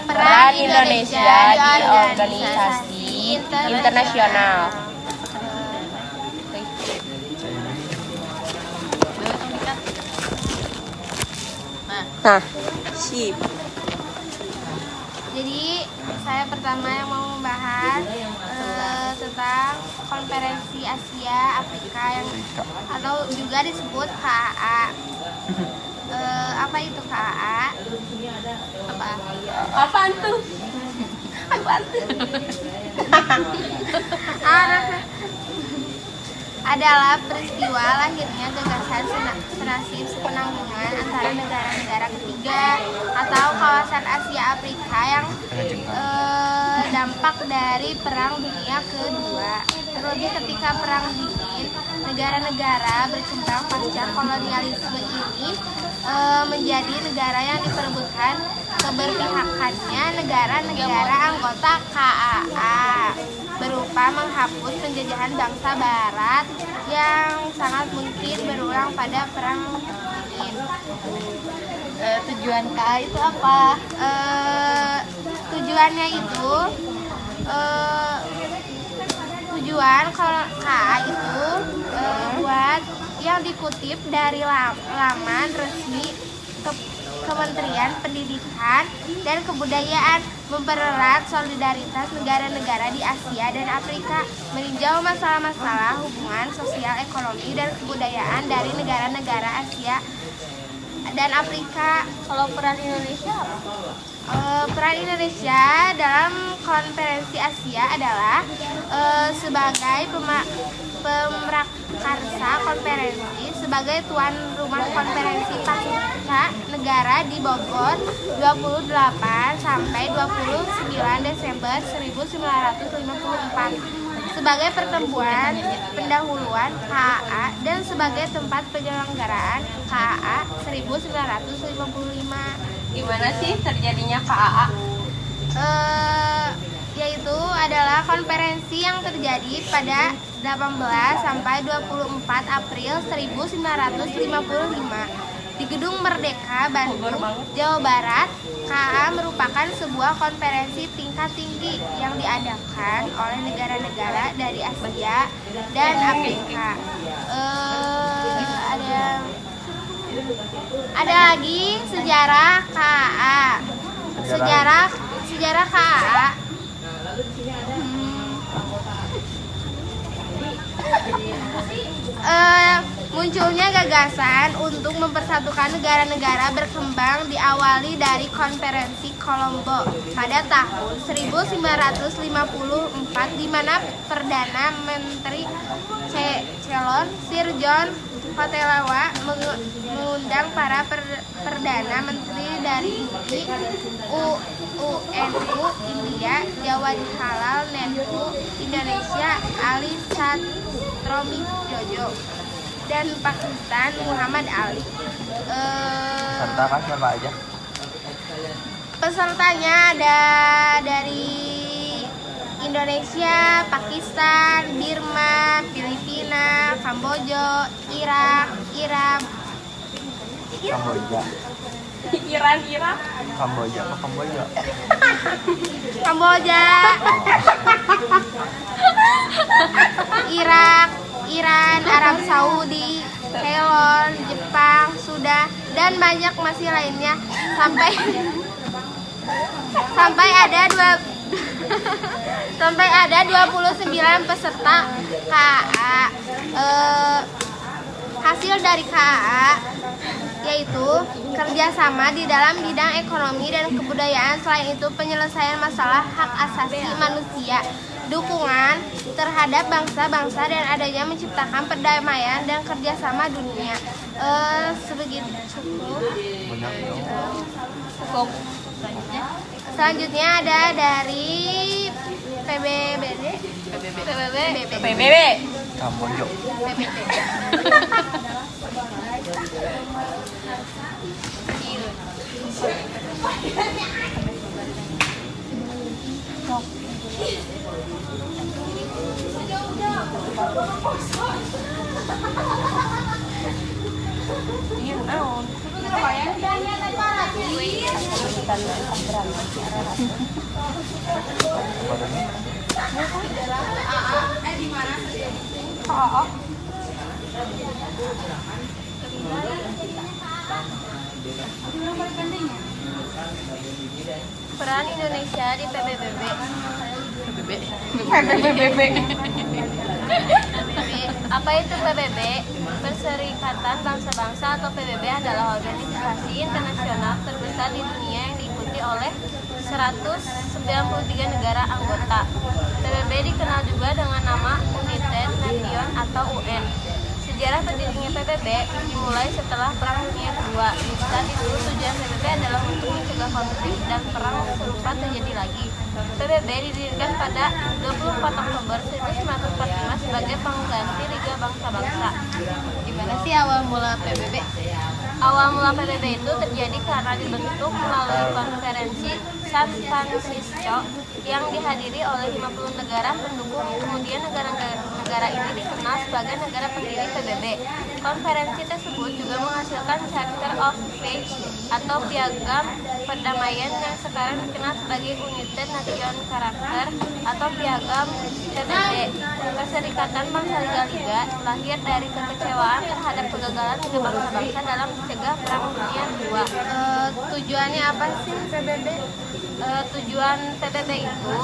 Peran Indonesia di organisasi internasional. Nah, sip. Jadi saya pertama yang mau membahas tentang Konferensi Asia Afrika yang atau juga disebut KAA. Apa itu KAA? Apaan tuh? Adalah peristiwa lahirnya gagasan senasib sepenanggungan antara negara-negara ketiga atau kawasan Asia Afrika yang dampak dari Perang Dunia Kedua. Terlebih ketika Perang Dingin, negara-negara berkembang pasca kolonialisme ini menjadi negara yang diperebutkan keberpihakannya negara-negara anggota KAA berupa menghapus penjajahan bangsa Barat yang sangat mungkin berulang pada Perang Dingin. Tujuan KAA itu apa? Tujuannya itu tujuan kalau KAA itu buat yang dikutip dari laman resmi Kementerian Pendidikan dan Kebudayaan, mempererat solidaritas negara-negara di Asia dan Afrika, meninjau masalah-masalah hubungan sosial, ekonomi, dan kebudayaan dari negara-negara Asia dan Afrika. Kalau peran Indonesia apa? Peran Indonesia dalam Konferensi Asia adalah sebagai pemrakarsa konferensi, sebagai tuan rumah konferensi pasca negara di Bogor 28 sampai 29 Desember 1954 sebagai pertemuan pendahuluan KAA dan sebagai tempat penyelenggaraan KAA 1955. Gimana sih terjadinya KAA? Yaitu adalah konferensi yang terjadi pada 18 sampai 24 April 1955 di Gedung Merdeka, Bandung, Jawa Barat. KAA merupakan sebuah konferensi tingkat tinggi yang diadakan oleh negara-negara dari Asia dan Afrika. Ada lagi sejarah KAA. Sejarah KAA. Munculnya gagasan untuk mempersatukan negara-negara berkembang diawali dari Konferensi Kolombo pada tahun 1954 di mana Perdana Menteri Ceylon Sir John Patelawa mengundang para Perdana Menteri dari UNU, India, Jawaharlal Nehru, Indonesia, Ali Satromijojo, dan Pakistan Muhammad Ali. Peserta siapa aja? Pesertanya ada dari Indonesia, Pakistan, Birma, Filipina, Kamboja, Irak, Iran. Kamboja. Irak. Kamboja apa Kamboja? Kamboja, Irak, Iran, Arab Saudi, Ceylon, Jepang, Sudan, dan banyak masih lainnya sampai ada 29 peserta KAA. Hasil dari KAA yaitu kerjasama di dalam bidang ekonomi dan kebudayaan, selain itu penyelesaian masalah hak asasi manusia, dukungan terhadap bangsa-bangsa, dan adanya menciptakan perdamaian dan kerjasama dunia. Sebegitu cukup. Selanjutnya ada dari PBB. Kamboja. Iya, naon? kan entah berantem si arah KAA. Peran Indonesia di PBBB. PBB. Apa itu PBB? Perserikatan Bangsa-Bangsa atau PBB adalah organisasi internasional terbesar di dunia yang diikuti oleh 193 negara anggota. PBB dikenal juga dengan nama United Nations atau UN. Sejarah berdirinya PBB dimulai setelah Perang Dunia Kedua. Saat itu tujuan PBB adalah untuk mencegah konflik dan perang serupa terjadi lagi. PBB didirikan pada 24 Oktober 1945 sebagai pengganti Liga Bangsa-Bangsa. Gimana sih awal mula PBB? Awal mula PBB itu terjadi karena dibentuk melalui konferensi San Francisco yang dihadiri oleh 50 negara pendukung. Kemudian negara ini dikenal sebagai negara pendiri PBB. Konferensi tersebut juga menghasilkan Charter of Peace atau Piagam Perdamaian yang sekarang dikenal sebagai United Nations Charter atau Piagam PBB. Perserikatan Bangsa Liga lahir dari kekecewaan terhadap kegagalan Liga Bangsa-Bangsa dalam mencegah Perang Dunia II. Tujuannya apa sih PBB? Tujuan PBB itu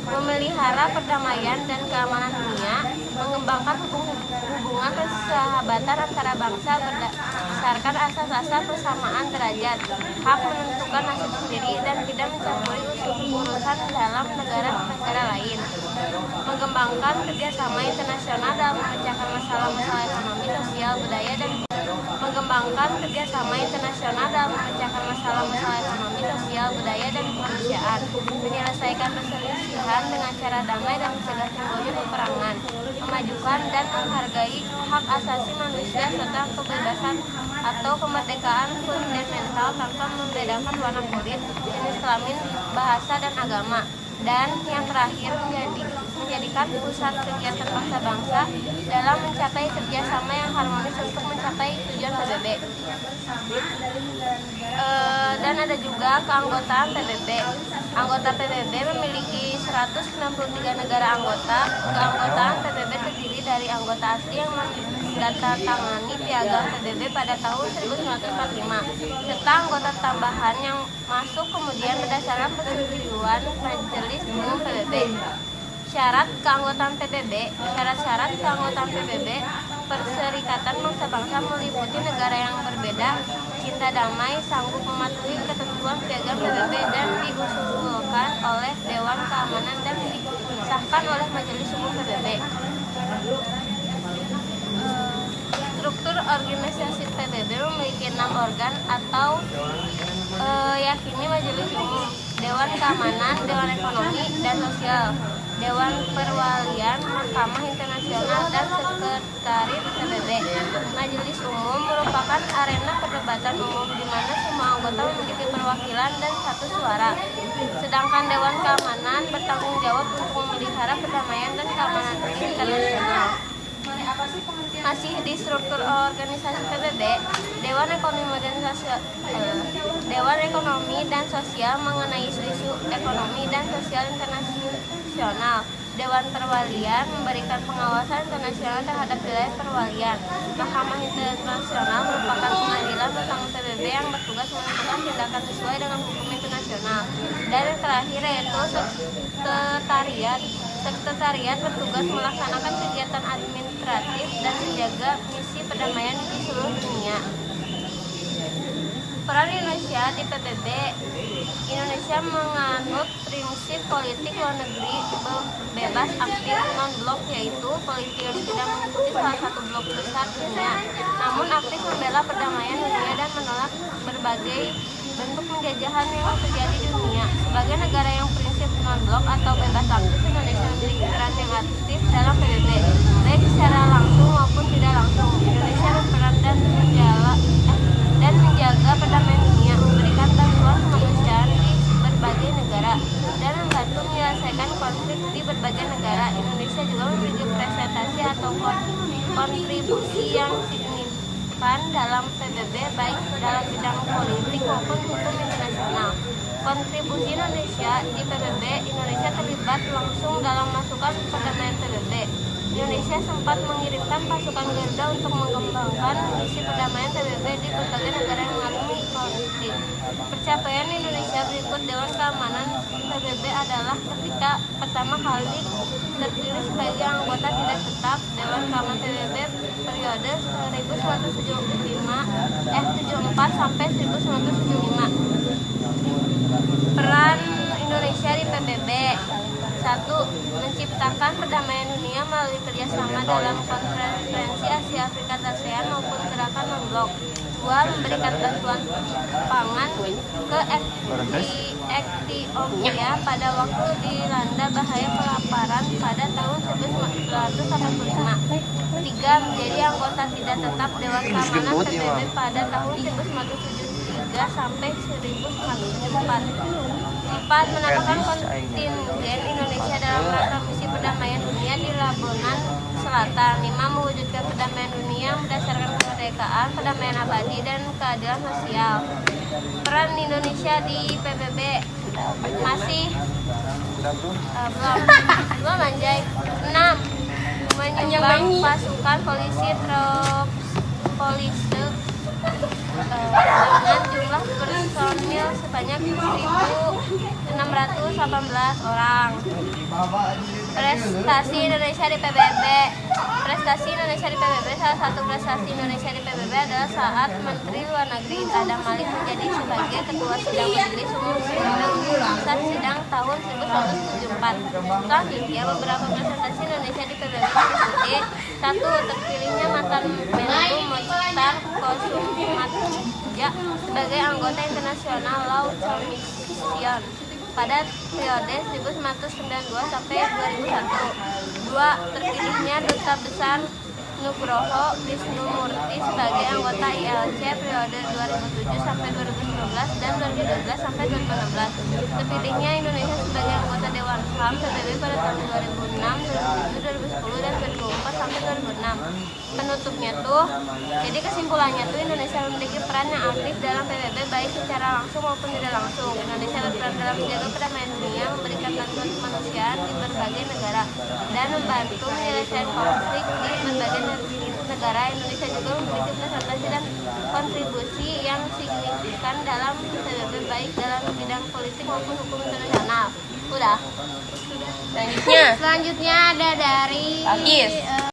memelihara perdamaian dan keamanan dunia, mengembangkan hubungan persahabatan antara bangsa berdasarkan asas-asas persamaan derajat, hak menentukan nasib sendiri, dan tidak mencampuri urusan dalam negara-negara lain. Mengembangkan kerjasama internasional dalam memecahkan masalah-masalah ekonomi, sosial, budaya, dan mengembangkan kerjasama internasional dalam memecahkan masalah-masalah ekonomi, sosial, budaya, dan kemanusiaan, menyelesaikan perselisihan dengan cara damai dan mencegah timbulnya peperangan, memajukan dan menghargai hak asasi manusia serta kebebasan atau kemerdekaan fundamental tanpa membedakan warna kulit, jenis kelamin, bahasa, dan agama. Dan yang terakhir menjadikan pusat kegiatan bangsa-bangsa dalam mencapai kerjasama yang harmonis untuk mencapai tujuan PBB. Dan ada juga keanggotaan PBB. Anggota PBB memiliki 163 negara anggota. Keanggotaan PBB terdiri dari anggota asli yang menandatangani piagam PBB pada tahun 1945, serta anggota tambahan yang masuk kemudian berdasarkan persetujuan Majelis Umum PBB. Syarat keanggotaan PBB. Syarat-syarat keanggotaan PBB Perserikatan Bangsa-Bangsa meliputi negara yang berbeda, cinta damai, sanggup mematuhi ketentuan piagam PBB, dan diusulkan oleh Dewan Keamanan dan disahkan oleh Majelis Umum PBB. Struktur organisasi PBB memiliki 6 organ atau yakni Majelis Umum, Dewan Keamanan, Dewan Ekonomi dan Sosial, Dewan Perwalian, Mahkamah Internasional, dan Sekretaris PBB. Majelis Umum merupakan arena perdebatan umum di mana semua anggota memiliki perwakilan dan satu suara. Sedangkan Dewan Keamanan bertanggung jawab untuk memelihara perdamaian dan keamanan internasional. Masih di struktur organisasi PBB, Dewan Ekonomi dan Sosial mengenai isu-isu ekonomi dan sosial internasional. Dewan Perwalian memberikan pengawasan internasional terhadap wilayah perwalian. Mahkamah Internasional merupakan pengadilan tentang PBB yang bertugas menentukan tindakan sesuai dengan hukum internasional. Dan yang terakhir yaitu Sekretariat bertugas melaksanakan kegiatan administratif dan menjaga misi perdamaian di seluruh dunia. Peran Indonesia di PBB. Indonesia menganut prinsip politik luar negeri bebas aktif non-blok, yaitu politik yang tidak mengikuti salah satu blok besar dunia, namun aktif membela perdamaian dunia dan menolak berbagai bentuk penjajahan yang terjadi di dunia. Sebagai negara yang prinsip non-blok atau bebas aktif, Indonesia memiliki peran yang aktif dalam PBB, baik secara langsung maupun tidak langsung. Indonesia berperan dan menjaga perdamaian dunia, memberikan bantuan kemanusiaan di berbagai negara, dan membantu menyelesaikan konflik di berbagai negara. Indonesia juga memiliki presentasi atau kontribusi yang signifikan dalam PBB, baik dalam bidang politik maupun hukum internasional. Kontribusi Indonesia di PBB. Indonesia terlibat langsung dalam masukan perdamaian PBB. Indonesia sempat mengirimkan pasukan Garuda untuk mengembangkan misi perdamaian PBB di berbagai negara yang mengalami konflik. Pencapaian Indonesia berikut Dewan Keamanan PBB adalah ketika pertama kali terpilih sebagai anggota tidak tetap Dewan Keamanan PBB periode 1974 sampai 1975. Peran Indonesia di PBB. 1. Menciptakan perdamaian dunia melalui kerjasama dalam konferensi Asia Afrika ASEAN maupun gerakan non-blok. 2. Memberikan bantuan pangan ke Ethiopia pada waktu dilanda bahaya kelaparan pada tahun 1985. 3. Menjadi anggota tidak tetap Dewan Keamanan PBB pada tahun 1973 sampai 1974. 4. Menambahkan kontingen Indonesia dalam rangka misi perdamaian dunia di Labuan Selatan. 5. Mewujudkan perdamaian dunia berdasarkan kemerdekaan, perdamaian abadi, dan keadilan sosial. Peran Indonesia di PBB masih belum anjay. 6. Menyumbang pasukan polisi dengan jumlah personil sebanyak 1.618 orang. Prestasi Indonesia di PBB. Prestasi Indonesia di PBB. Salah satu prestasi Indonesia di PBB adalah saat Menteri Luar Negeri Adam Malik menjadi sebagai Ketua Sidang Majelis Umum saat sidang tahun 1974. Selanjutnya, beberapa prestasi Indonesia di PBB meliputi: 1. Terpilihnya mantan Menlu Mochtar Kosumatja sebagai anggota internasional Law Commission pada periode 1992 sampai 2001. 2. Terpilihnya Duta Besar Nugroho Krishnamurti sebagai anggota ILC periode 2007 sampai 2019 dan 2012 sampai 2016. Terpilihnya Indonesia sebagai anggota Dewan HAM PBB pada tahun 2006, 2007, 2010 dan 2004 sampai 2006. Penutupnya jadi kesimpulannya Indonesia memiliki peran yang aktif dalam PBB baik secara langsung maupun tidak langsung. Indonesia berperan dalam menjaga perdamaian dunia, memberikan bantuan kemanusiaan di berbagai negara, dan membantu menyelesaikan konflik di berbagai negara. Indonesia juga memiliki presentasi dan kontribusi yang signifikan dalam PBB baik dalam bidang politik maupun hukum internasional. Udah. Selanjutnya ada dari